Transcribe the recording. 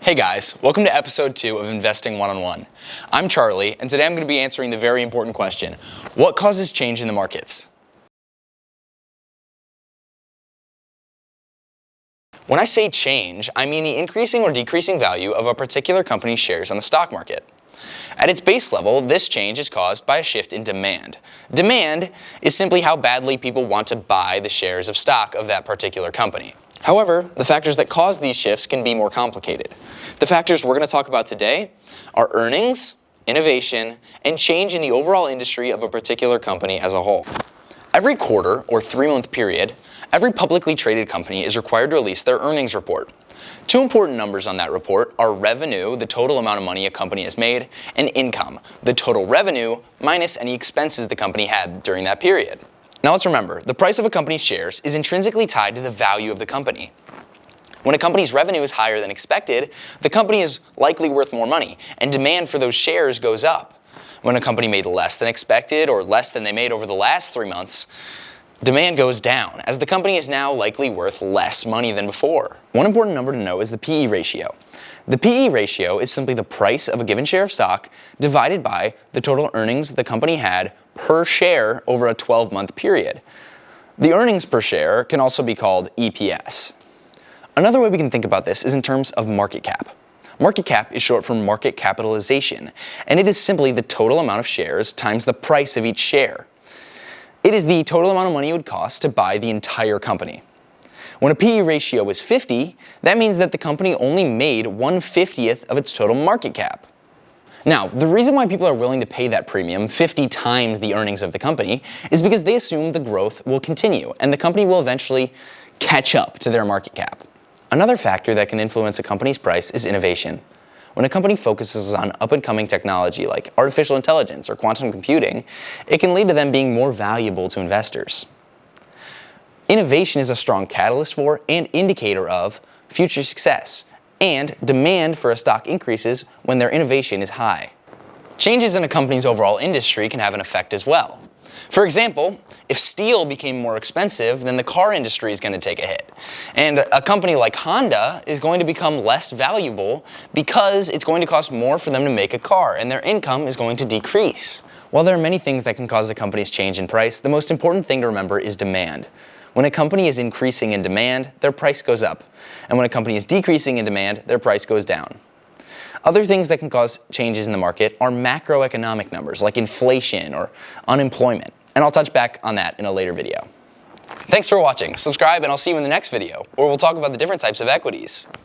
Hey guys, welcome to episode 2 of Investing One-on-One. I'm Charlie, and today I'm going to be answering the very important question: what causes change in the markets? When I say change, I mean the increasing or decreasing value of a particular company's shares on the stock market. At its base level, this change is caused by a shift in demand. Demand is simply how badly people want to buy the shares of stock of that particular company. However, the factors that cause these shifts can be more complicated. The factors we're going to talk about today are earnings, innovation, and change in the overall industry of a particular company as a whole. Every quarter or 3-month period, every publicly traded company is required to release their earnings report. Two important numbers on that report are revenue, the total amount of money a company has made, and income, the total revenue minus any expenses the company had during that period. Now let's remember, the price of a company's shares is intrinsically tied to the value of the company. When a company's revenue is higher than expected, the company is likely worth more money, and demand for those shares goes up. When a company made less than expected or less than they made over the last 3 months, demand goes down, as the company is now likely worth less money than before. One important number to know is the PE ratio. The PE ratio is simply the price of a given share of stock divided by the total earnings the company had per share over a 12-month period. The earnings per share can also be called EPS. Another way we can think about this is in terms of market cap. Market cap is short for market capitalization, and it is simply the total amount of shares times the price of each share. It is the total amount of money it would cost to buy the entire company. When a PE ratio is 50, that means that the company only made 1/50th of its total market cap. Now, the reason why people are willing to pay that premium, 50 times the earnings of the company, is because they assume the growth will continue and the company will eventually catch up to their market cap. Another factor that can influence a company's price is innovation. When a company focuses on up-and-coming technology like artificial intelligence or quantum computing, it can lead to them being more valuable to investors. Innovation is a strong catalyst for and indicator of future success, and demand for a stock increases when their innovation is high. Changes in a company's overall industry can have an effect as well. For example, if steel became more expensive, then the car industry is going to take a hit. And a company like Honda is going to become less valuable because it's going to cost more for them to make a car, and their income is going to decrease. While there are many things that can cause a company's change in price, the most important thing to remember is demand. When a company is increasing in demand, their price goes up. And when a company is decreasing in demand, their price goes down. Other things that can cause changes in the market are macroeconomic numbers like inflation or unemployment. And I'll touch back on that in a later video. Thanks for watching. Subscribe and I'll see you in the next video, where we'll talk about the different types of equities.